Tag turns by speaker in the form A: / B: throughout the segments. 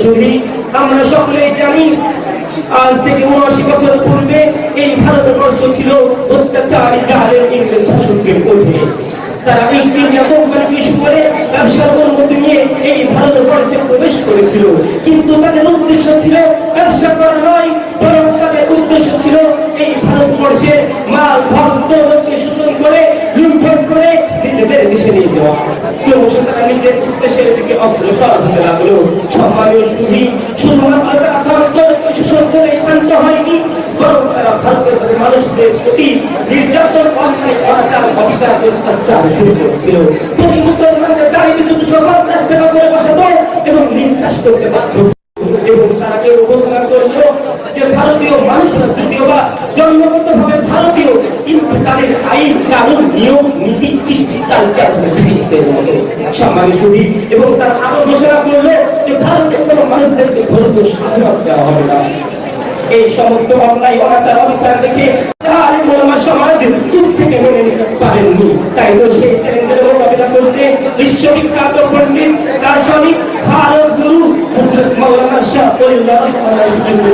A: শুনি আমরা সকলেই জানি আজ থেকে ৭৯ বছর পূর্বে এই ভারতবর্ষ ছিল অত্যাচারী জালেম ইংরেজ শাসকের অধীনে। তারা ইস্ট ইন্ডিয়া কোম্পানিকে ইস্যু করে ব্যবসার অনুমতি নিয়ে এই ভারতবর্ষে প্রবেশ করেছিল, কিন্তু তাদের উদ্দেশ্য ছিল ব্যবসা করা নয়, বরং তাদের উদ্দেশ্য ছিল এই ভারতবর্ষের মাল ভক্তকে শোষণ করে লুণ্ঠন করে নিজেদের দেশে নিয়ে যাওয়া। ক্রমশ তারা নিজের উদ্দেশ্যের দিকে অগ্রসর হতে লাগলো। সম্মানীয় সুধী, শুধুমাত্র তারা ভারতবর্ষকে শোষণ করে ক্ষান্ত হয়নি, বরং তারা ভারতের মানুষদের প্রতি নির্যাতন, অন্যায়, অনাচার, অবিচার, অত্যাচার শুরু করেছিল। প্রতি মুসলমানদের দাড়ি কিছু 250 টাকা করে বসাতো এবং নির্যাস করতে বাধ্য, এবং তারা কেউ ঘোষণা করলো যে ভারতীয় মানুষরা যদিও বা জন্মগতভাবে ভারতীয়, কিন্তু তাদের আইন কানুন নিয়ম নীতি কৃষ্টি কালচার ব্রিটিশদের মতো। সম্মানীয় সুধী, এবং তারা আরো ঘোষণা করলো যে ভারতের কোন মানুষদেরকে ভারতীয় স্বাধীনতা দেওয়া হবে না। এই সমস্ত অন্যায়, অনাচার, অবিচার দেখে সমাজ চুপ থেকে মেনে নিতে পারেননি। তাই তো সেই চ্যালেঞ্জের মোকাবিলা করতে বিশ্ববিখ্যাত পণ্ডিত দার্শনিক ভারত গুরু হযরত মাওলানা শাহ ওলিউল্লাহ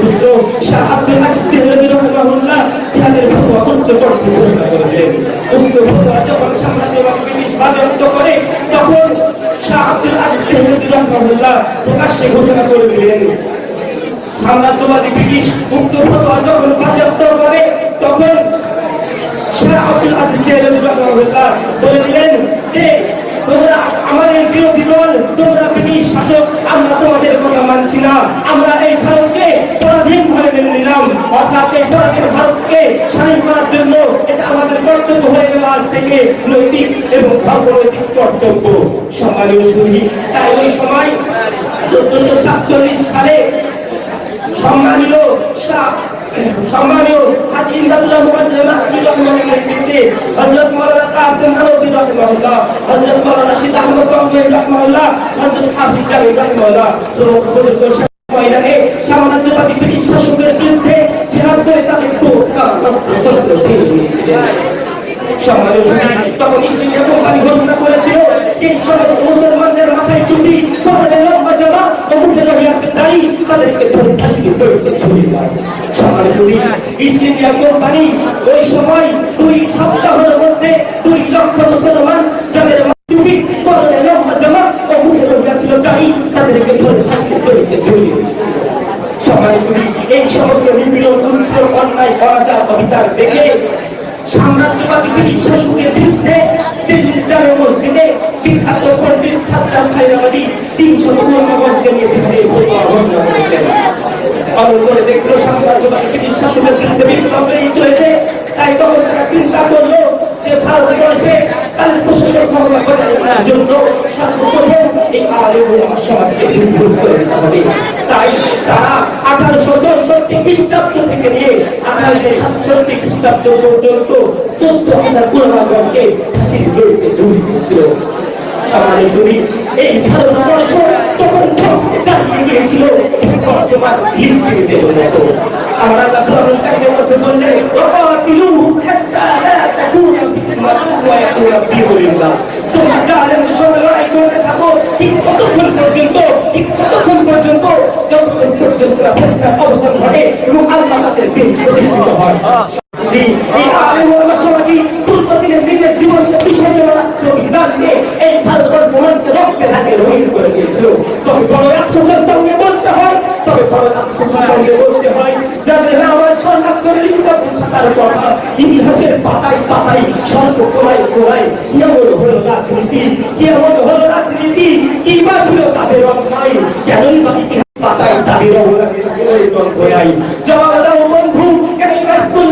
A: পুত্র শাহ আব্দুল আজিজ দেহলভী রাহিমাহুল্লাহ যাদের ফতোয়া উচ্চ কণ্ঠে ঘোষণা করেছিলেন। উক্ত ফতোয়া যখন সাম্রাজ্যবাদী ব্রিটিশ বাজেয়াপ্ত করে, তখন শাহ আব্দুল আজিজ দেহলভী রাহিমাহুল্লাহ প্রকাশ্যে ঘোষণা করে দিলেন, সাম্রাজ্যবাদী ব্রিটিশ উক্ত ফতোয়া যখন বাজেয়াপ্ত করে, তখন শাহ আব্দুল আজিজ দেহলভী রাহিমাহুল্লাহ বলে দিলেন যে তোমরা আমাদের বিরোধী দল, তোমরা ব্রিটিশ শাসক, আমরা তোমাদের কথা মানছি না, আমরা এই ভারতকে পরাধীন ভাবে মেনে নিলাম, অর্থাৎ এই পরাধীন ভারতকে স্বাধীন করার জন্য এটা আমাদের কর্তব্য হয়ে গেল আজ থেকে, নৈতিক এবং ধর্মনৈতিক কর্তব্য। সম্মানীয় সুধী, তাই ওই সময় 1447 সালে সম্মানীয় হাজী ইমদাদুল্লাহ মুআজ্জম মাক্কি রাহিমাহুল্লাহর নেতৃত্বে হযরত মাওলানা কাসেম নানভী রাহিমাহুল্লাহ, হযরত মাওলানা শহীদ আহমদ গঙ্গোহী রাহিমাহুল্লাহ, হযরত হাফিজ জামিল রাহিমাহুল্লাহ ময়দানে সাম্রাজ্যবাদী ব্রিটিশ শাসকের বিরুদ্ধে জিহাদ করে তাদের ছিনিয়ে নিয়েছিলেন। সম্মানীয় সুধী, তখন ইস্ট ইন্ডিয়া কোম্পানি ঘোষণা করেছিল যে সমস্ত মুসলমানদের মাথায় টুপি, পরনে লম্বা জামা ও মুখে রহিয়াছে দাড়ি, তাদেরকে ধরে ফাঁসিতে দড়িতে ঝুলিয়ে দেয়। সম্মানীয় সুধী, ইস্ট ইন্ডিয়া কোম্পানি ওই সময় 2 সপ্তাহের মধ্যে 2 লক্ষ মুসলমান যাদের টুপি, পরনে লম্বা জামা ও মুখে রহিয়াছিল দাড়ি, তাদেরকে ধরে ফাঁসিতে দড়িতে ঝুলিয়ে দিয়েছিল। সম্মানীয় সুধী, এই সমস্ত নিপীড়ন, দুর্নীতি, অন্যায়, অনাচার, অবিচার দেখে সাম্রাজ্যবাদী ব্রিটিশ শাসকের বিরুদ্ধে দিল্লির জামে মসজিদে বিখ্যাত পণ্ডিত খাজা খায়রাবাদী 300 উলামাগণকে নিয়ে জিহাদের ফতোয়া ঘোষণা করেছিলেন। অনন্তরে দেখলো সাম্রাজ্যবাদী ব্রিটিশ শাসকের বিরুদ্ধে বিপ্লব বেরিয়ে চলেছে, তাই তখন তারা চিন্তা করলো যে ভারতবর্ষে তাদের প্রশাসন ক্ষমতা বজায় রাখার জন্য সর্বপ্রথম এই আলেম ওলামা সমাজকে দূর করে দিতে হবে। তাই তারা 1864 খ্রিস্টাব্দ থেকে নিয়ে 1867 খ্রিস্টাব্দ পর্যন্ত 14,000 উলামাগণকে ফাঁসির দড়িতে ঝুলিয়ে দিয়েছিল। সম্মানীয় সুধী, এই ভারতবর্ষ তখন দাঁড়িয়ে গিয়েছিল বর্তমান লিবিয়ার মতো। আমরা কোরআনুল কারীমের মধ্যে বললেন ওয়াকাতিলুহু হাত্তা লা তাকুনা ফিতনাতুন ওয়া ইয়াকুনা বিহুল্লাহ, তোমরা জালেমদের সঙ্গে লড়াই করতে থাকো ঠিক ততক্ষণ পর্যন্ত যতক্ষণ পর্যন্ত ফিতনার অবসান ঘটে এবং আল্লাহ তাদের দিন প্রতিষ্ঠিত হয়। এই আলেম ওলামা সমাজই পূর্বদিনের নিজের জীবনকে বিসর্জন দিয়ে এই ভারতবর্ষের মানুষকে রক্তে ঢাকে রঙিন করে দিয়েছিল। তবে বড় আফসোসের সঙ্গে বলতে হয় যাদের নাম স্বর্ণাক্ষরে লিখিত থাকার কথা, ইতিহাসের পাতায় পাতায় স্বল্প কোরায় কেমন হলো রাজনীতি, কি বা ছিল তাদের অন্যায়, কেনই বা ইতিহাস পাতায় তাদের অবদান জবাব দাও বন্ধু, কেন রাসূল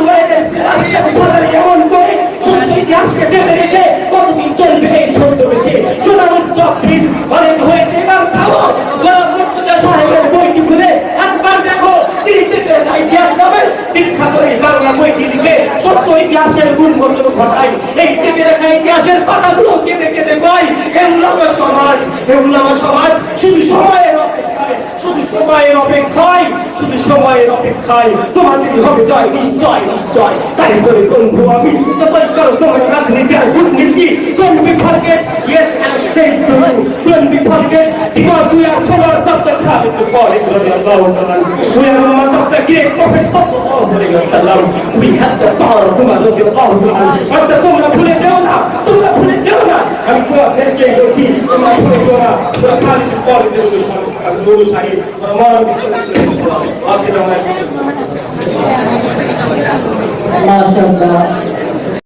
A: সাদারে এমন করে সত্য ইতিহাসকে জেনে রেখে কতদিন চলবে এই ছোট্ট বেশে সোনা স্টক পিস অনেক হয়েছে। এবার খাবো মুর্তজা সাহেবের বইটি খুলে একবার দেখো, ইতিহাস নামে বিখ্যাত এই বাংলা বইটি লিখে সত্য ইতিহাসের উন্মোচন ঘটায়। এই চেপে রাখা ইতিহাসের পাতাগুলো কেটে কেটে কয় হে উলামা সমাজ শুধু সময়ের অপেক্ষায় তোমাদের হবে জয় নিশ্চয়। তাই বলে বন্ধু, আমি যতই করো তোমার রাজনীতি আর কূটনীতি, don't be forget, yes I am saying to you, don't be forget, because we are followers of the Khalid bin Walid radiallahu ta'ala. We are a moment of the great Prophet sallallahu alayhi wa sallam. We had the power of Umar radiallahu ta'ala. অর্থাৎ তোমরা ভুলে যাও না, তোমরা ভুলে যাও না। আমি তোমাদেরকে বলছি, তোমরা ভুলে যাও না। তোমরা Khalid bin Walid এর অনুসারী, মরণ
B: মাশাআল্লাহ।